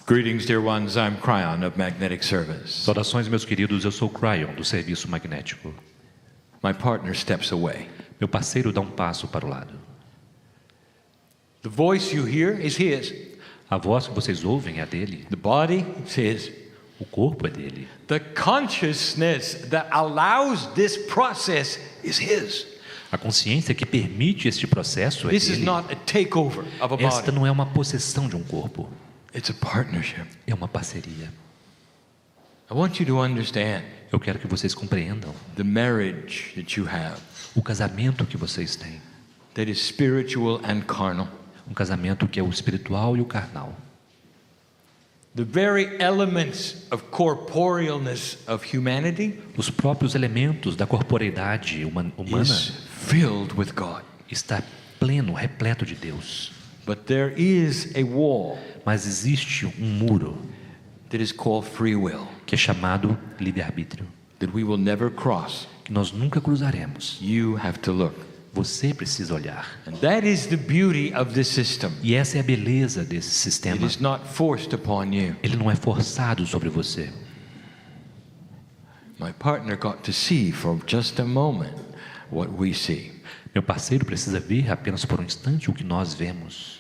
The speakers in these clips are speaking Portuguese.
Greetings, dear ones. I'm KRYON of Magnetic Service. Saudações, meus queridos. Eu sou o KRYON, do Serviço Magnético. My partner steps away. Meu parceiro dá um passo para o lado. The voice you hear is his. A voz que vocês ouvem é a dele. The body is his. O corpo é dele. The consciousness that allows this process is his. A consciência que permite este processo é This is dele. not a takeover of a Esta body. não é uma possessão de um corpo. It's a partnership. É uma parceria. I want you to understand Eu quero que vocês compreendam the marriage that you have, o casamento que vocês têm. that is spiritual and carnal. Um casamento que é o espiritual e o carnal. The very elements of corporealness of humanity Os próprios elementos da corporeidade humana is filled with God. está pleno, repleto de Deus. But there is a wall Mas existe um muro that is called free will que é chamado livre-arbítrio, that we will never cross. que nós nunca cruzaremos. You have to look. Você precisa olhar. And that is the beauty of this system. E essa é a beleza desse It sistema. is not forced upon you. Ele não é forçado sobre você. My partner got to see for just a moment what we see. Meu parceiro precisa ver apenas por um instante o que nós vemos.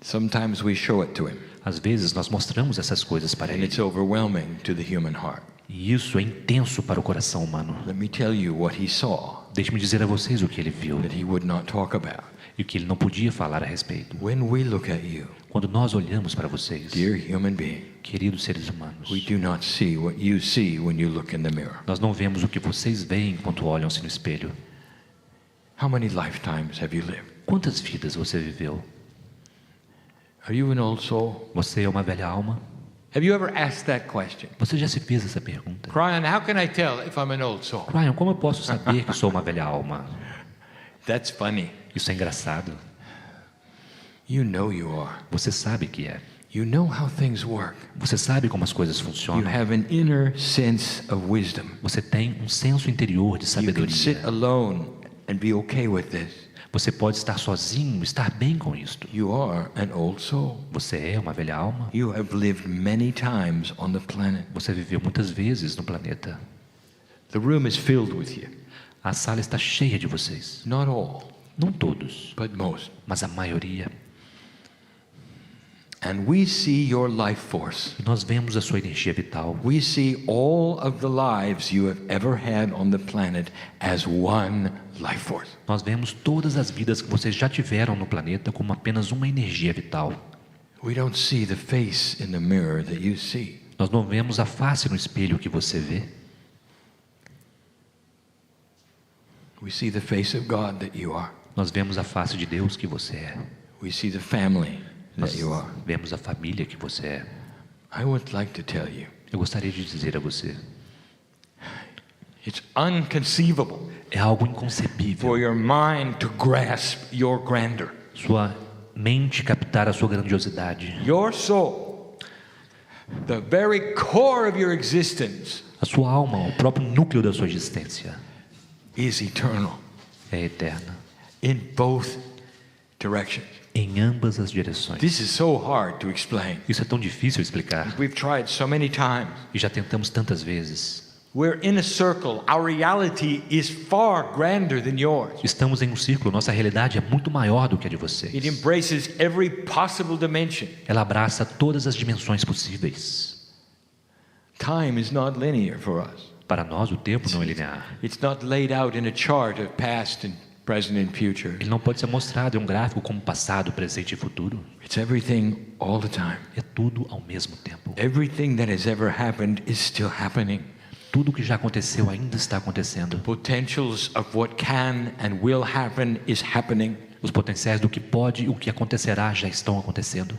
Sometimes we show it to him, Às vezes nós mostramos essas coisas para and ele. it's overwhelming to the human heart. E isso é intenso para o coração humano. Let me tell you what he saw Deixe-me dizer a vocês o que ele viu that he would not talk about. e o que ele não podia falar a respeito. When we look at you, Quando nós olhamos para vocês, dear human being, queridos seres humanos, we do not see what you see when you look in the mirror. nós não vemos o que vocês veem enquanto olham-se no espelho. How many lifetimes have you lived? Quantas vidas você viveu? Are you an old soul? Você é uma velha alma? Have you ever asked that question? Você já se fez essa pergunta? KRYON, how can I tell if I'm an old soul? KRYON, como eu posso saber que sou uma velha alma? That's funny. Isso é engraçado. You know you are. Você sabe que é. You know how things work. Você sabe como as coisas You funcionam. have an inner sense of wisdom. Você tem um senso interior de You can sit sabedoria. alone and be okay with this. Você pode estar sozinho, estar bem com isto. You are an old soul. Você é uma velha alma. You have lived many times on the planet. Você viveu muitas vezes no planeta. The room is filled with you. A sala está cheia de vocês. Not all, Não todos, but most. mas a maioria. And we see your life force. E nós vemos a sua energia vital. We see all of the lives you have ever had on the planet as one life force. Nós vemos todas as vidas que vocês já tiveram no planeta como apenas uma energia vital. We don't see the face in the mirror that you see. Nós não vemos a face no espelho que você vê. We see the face of God that you are. Nós vemos a face de Deus que você é. We see the family Nós that you are. vemos a família que você é. I would like to tell you, Eu gostaria de dizer a você, it's unconceivable é algo for inconcebível your mind to grasp your grandeur. sua mente captar a sua grandiosidade. Your soul, the very core of your existence, A sua alma, o próprio núcleo da sua existência, is eternal é eterna in both directions. em ambas as direções. This is so hard to explain. Isso é tão difícil explicar We've tried so many times. e já tentamos tantas vezes. We're in a circle. Our reality is far grander than yours. Estamos em um círculo, nossa realidade é muito maior do que a de vocês. It embraces every possible dimension. Ela abraça todas as dimensões possíveis. Time is not linear for us. Para nós, o tempo não é linear. It's not laid out in a chart of past and present and future. Ele não pode ser mostrado em um gráfico como passado, presente e futuro. It's everything all the time. É tudo ao mesmo tempo. Everything that has ever happened is still happening. Tudo que já aconteceu ainda está acontecendo. Potentials of what can and will happen is happening. Os potenciais do que pode e o que acontecerá já estão acontecendo.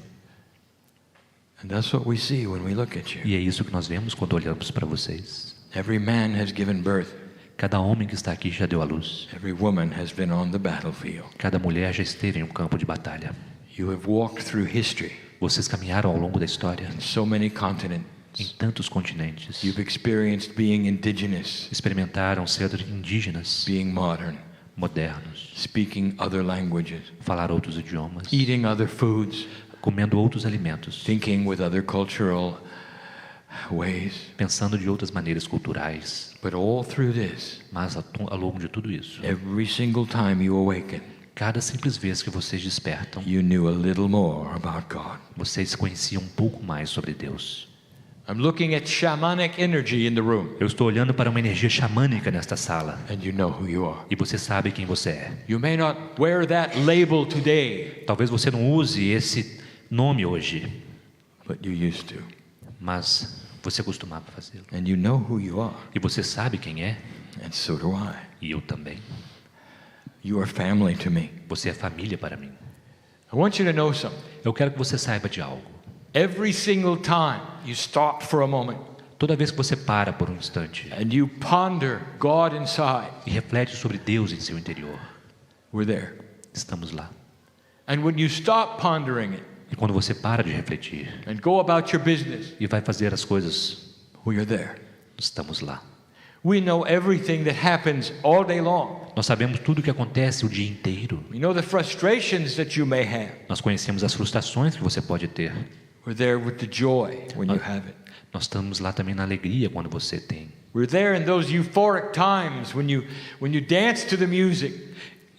And that's what we see when we look at you. E é isso que nós vemos quando olhamos para vocês. Every man has given birth. Cada homem que está aqui já deu à luz. Every woman has been on the battlefield. Cada mulher já esteve em um campo de batalha. You have walked through history Vocês caminharam ao longo da história in so many continents. em tantos continentes. You've experienced being indigenous, Experimentaram ser indígenas, being modern, modernos, speaking other languages, falar outros idiomas, eating other foods, comendo outros alimentos, thinking with other cultural ways. pensando de outras maneiras culturais. But all through this, Mas ao longo de tudo isso, every single time you awaken, cada simples vez que vocês despertam, you knew a little more about God. vocês conheciam um pouco mais sobre Deus. I'm looking at shamanic energy in the room, Eu estou olhando para uma energia xamânica nesta sala. and you know who you are. E você sabe quem você é. You may not wear that label today, Talvez você não use esse nome hoje, but you used to. mas você costumava fazê-lo. And you know who you are, E você sabe quem é, and so do I. e eu também. You are family to me. Você é família para mim. I want you to know something. Eu quero que você saiba de algo. Every single time you stop for a moment Toda vez que você para por um instante and you ponder God inside, e reflete sobre Deus em seu interior, we're there. estamos lá. And when you stop pondering it E quando você para de refletir and go about your business, e vai fazer as coisas, we are there. estamos lá. We know everything that happens all day long. Nós sabemos tudo o que acontece o dia inteiro. We know the frustrations that you may have. Nós conhecemos as frustrações que você pode ter. We're there with the joy when you have it. Nós estamos lá também na alegria quando você tem. We're there in those euphoric times when you dance to the music,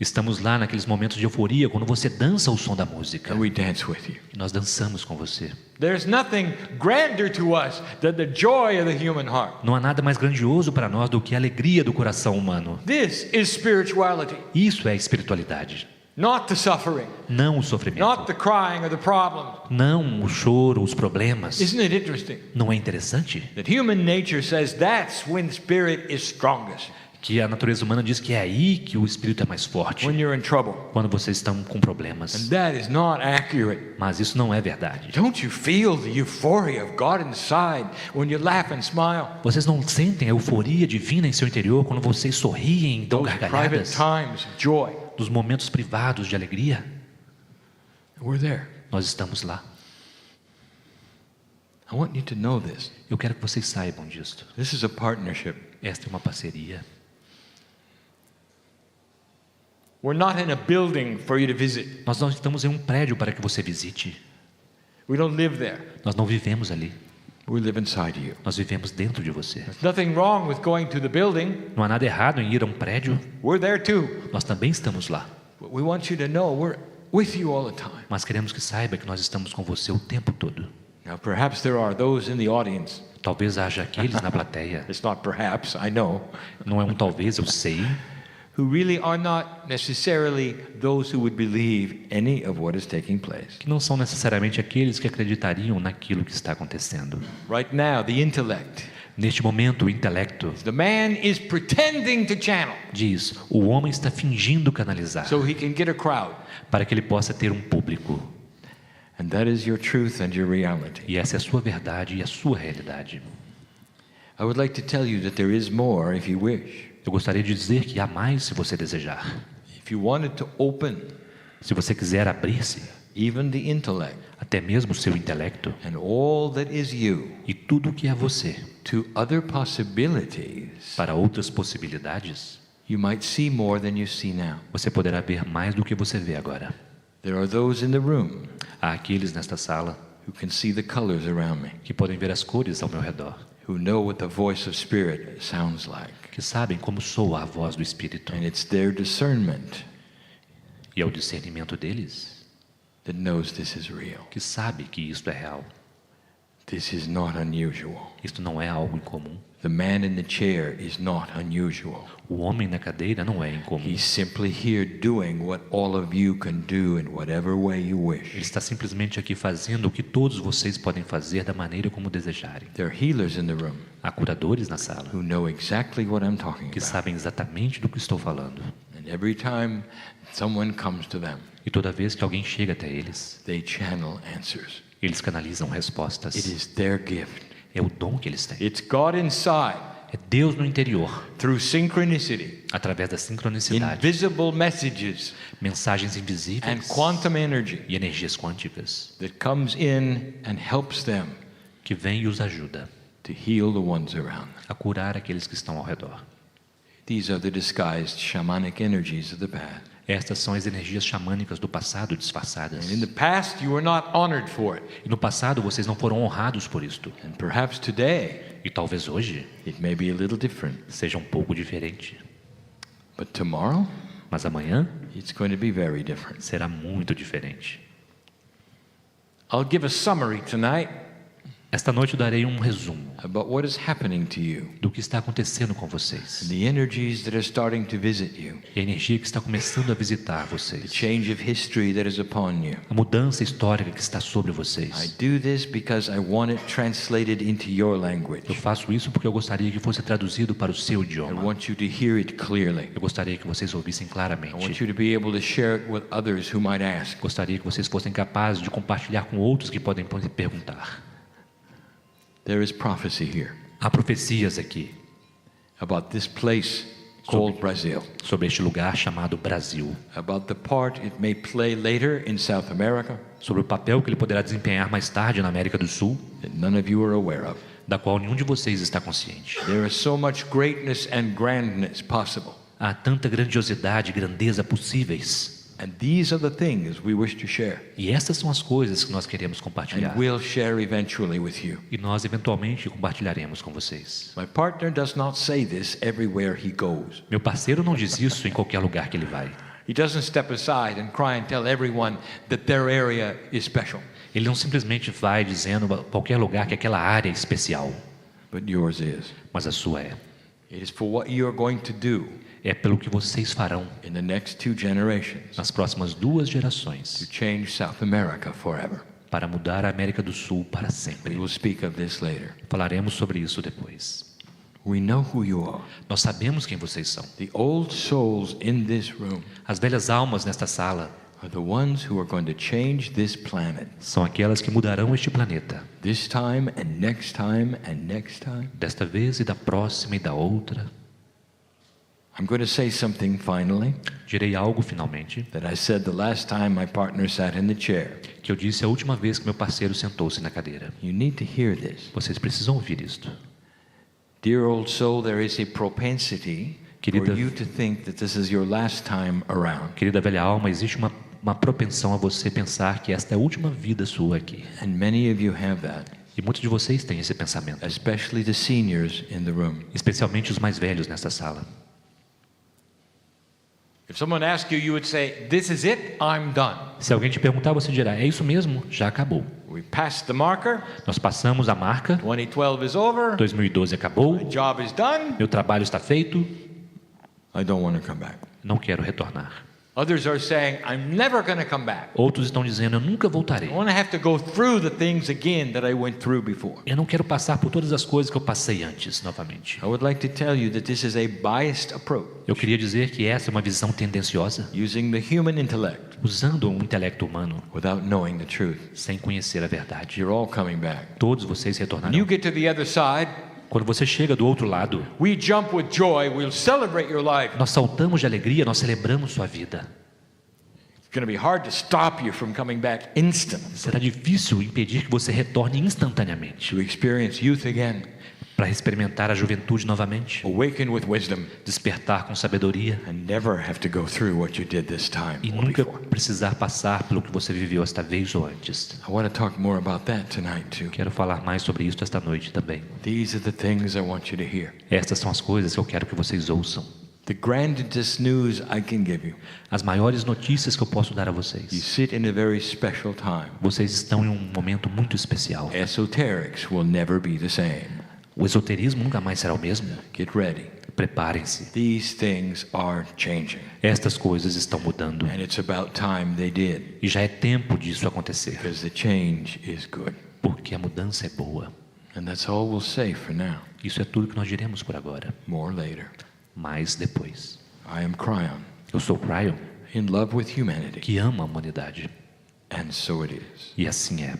Estamos lá naqueles momentos de euforia quando você dança ao som da música. and we dance with you. E nós dançamos com você. There's nothing grander to us than the joy of the human heart. Não há nada mais grandioso para nós do que a alegria do coração humano. This is spirituality, Isso é espiritualidade. not the suffering, Não o not sofrimento. the crying or the problems. Não o choro, os problemas. Isn't it interesting Não é interessante that human nature says that's when spirit is strongest, que a natureza humana diz que é aí que o espírito é mais forte, when you're in trouble? quando vocês estão com problemas. And that is not accurate. Mas isso não é verdade. Don't you feel the euphoria of God inside when you laugh and smile? Vocês não sentem a euforia divina em seu interior quando vocês sorriem e dão Those private gargalhadas? times of joy. Dos momentos privados de alegria? We're there. Nós estamos lá. I want you to know this. Eu quero que vocês saibam disso. This is a partnership. Esta é uma parceria. We're not in a building for you to visit. Nós não estamos em um prédio para que você visite. We don't live there. Nós não vivemos ali. We live inside you. Nós vivemos dentro de você. There's nothing wrong with going to the building. Não há nada errado em ir a um prédio. We're there too. Nós também estamos lá. But we want you to know we're with you all the time. Mas queremos que saiba que nós estamos com você o tempo todo. Now, perhaps there are those in the audience. Talvez haja aqueles na plateia. It's not perhaps, I know. Não é um talvez, eu sei. Who really are not necessarily those who would believe any of what is taking place. Que não são necessariamente aqueles que acreditariam naquilo que está acontecendo. Right now, the intellect. Neste momento, o intelecto The man is pretending to channel diz: o homem está fingindo canalizar so he can get a crowd. para que ele possa ter um público. And that is your truth and your reality. E essa é a sua verdade e a sua realidade. I would like to tell you that there is more if you wish. Eu gostaria de dizer que há mais se você desejar. If you wanted to open Se você quiser abrir-se, even the intellect até mesmo o seu intelecto and all that is you e tudo o que é você, to other possibilities, para outras possibilidades, you might see more than you see now. você poderá ver mais do que você vê agora. There are those in the room Há aqueles nesta sala who can see the colors around me, que podem ver as cores ao meu redor, who know what the voice of spirit sounds like. que sabem como soa a voz do Espírito. And it's their discernment E é o discernimento deles that knows this is real. que sabe que isto é real. This is not unusual. Isto não é algo incomum. The man in the chair is not unusual. O homem na cadeira não é incomum. He's simply here doing what all of you can do in whatever way you Ele wish. está simplesmente aqui fazendo o que todos vocês podem fazer da maneira como desejarem. There are healers in the room Há curadores na sala who know exactly what I'm talking que about. sabem exatamente do que estou falando. And every time someone comes to them, E toda vez que alguém chega até eles, they channel answers. eles canalizam It respostas. is their gift. É o dom que eles têm. It's God inside É Deus no interior, through synchronicity, através da sincronicidade, invisible messages, mensagens and invisíveis quantum energy e energias quânticas that comes in and helps them que vem e os ajuda to heal the ones around them. a curar aqueles que estão ao redor. These are the disguised shamanic energies of the past. Estas são as energias xamânicas do passado disfarçadas. And in the past, you were not honored for it. E no passado vocês não foram honrados por isto. And perhaps today, E talvez hoje it may be a little different. seja um pouco diferente. But tomorrow, Mas amanhã it's going to be very different. será muito diferente. I'll give a summary tonight Esta noite eu darei um resumo about what is happening to you, do que está acontecendo com vocês. the energies that are starting to visit you, E a energia que está começando a visitar the vocês. change of history that is upon you. A mudança histórica que está sobre I vocês. do this because I want it translated into your Eu language. faço isso porque eu gostaria que fosse traduzido para o seu I idioma. want you to hear it clearly. Eu gostaria que vocês ouvissem I want claramente. you to be able to share it with others who might ask. Gostaria que vocês fossem capazes de compartilhar com outros que podem perguntar. There is prophecy here Há profecias aqui about this place called Brazil, sobre este lugar chamado Brasil, about the part it may play later in South America sobre o papel que ele poderá desempenhar mais tarde na América do Sul, that none of you are aware of. da qual nenhum de vocês está consciente. There is so much greatness and grandness possible. Há tanta grandiosidade e grandeza possíveis. And these are the things we wish to share. E essas são as coisas que nós queremos compartilhar. And we'll share eventually with you. E nós eventualmente compartilharemos com vocês. My partner does not say this everywhere he goes. Meu parceiro não diz isso em qualquer lugar que ele vai. He doesn't step aside and cry and tell everyone that their area is special. Ele não simplesmente vai dizendo a qualquer lugar que aquela área é especial, But yours is. mas a sua é. It is for what you are going to do É pelo que vocês farão in the next 2 generations nas próximas 2 to gerações change South America forever. para mudar a América do Sul para We sempre. will speak of this later. Falaremos sobre isso depois. We know who you are. Nós sabemos quem vocês são. The old souls in this room As velhas almas nesta sala are the ones who are going to change this planet. são aquelas que mudarão este planeta. This time and next time and next time. Desta vez e da próxima e da outra. I'm going to say something finally Direi algo finalmente that I said the last time my partner sat in the chair. que eu disse a última vez que meu parceiro sentou-se na cadeira. You need to hear this. Vocês precisam ouvir isto. Dear old soul, there is a propensity for Querida- you to think that this is your last time around. Querida velha alma, existe uma propensão a você pensar que esta é a última vida sua aqui. And many of you have that, E muitos de vocês têm esse pensamento, especially the seniors in the room. especialmente os mais velhos nesta sala. If someone asked you, you would say, "This is it, I'm done." Se alguém te perguntar, você dirá: é isso mesmo, já acabou. We passed the marker, Nós passamos a marca, 2012 is over, 2012 acabou, the job is done, meu trabalho está feito, I don't want to come back. não quero retornar. Others are saying, I'm never going to come back. Outros estão dizendo: eu nunca voltarei. I want to have to go through the things again that I went through before. Eu não quero passar por todas as coisas que eu passei antes, novamente. I would like to tell you that this is a biased approach, Eu queria dizer que essa é uma visão tendenciosa, using the human intellect usando o intelecto humano, without knowing the truth. sem conhecer a verdade. You're all coming back. Todos vocês When you retornarão. get to the other side, Quando você chega do outro lado, we jump with joy, we'll celebrate your life. nós saltamos de alegria, nós celebramos sua vida. It's going to be hard to stop you from coming back instantly, Será difícil impedir que você retorne instantaneamente to experience youth again, para experimentar a juventude novamente, awaken with wisdom, despertar com sabedoria and never have to go through what you did this time e or nunca before. precisar passar pelo que você viveu esta vez ou antes. I want to talk more about that tonight too. Quero falar mais sobre isso esta noite também. These are the things I want you to hear. Estas são as coisas que eu quero que vocês ouçam. The grandest news I can give you. As maiores notícias que eu posso dar a You vocês. sit in a very special time. Vocês estão em um momento muito especial. Esoterics will never be the same. O esoterismo nunca mais será o mesmo. Get ready. Preparem-se. These things are changing. Estas coisas estão mudando. And it's about time they did, E já é tempo disso acontecer. because the change is good. Porque a mudança é boa. And that's all we'll say for now. Isso é tudo que nós diremos por agora. More later. Mas depois. I am KRYON, Eu sou KRYON, in love with humanity. que ama a humanidade. And so it is. E assim é.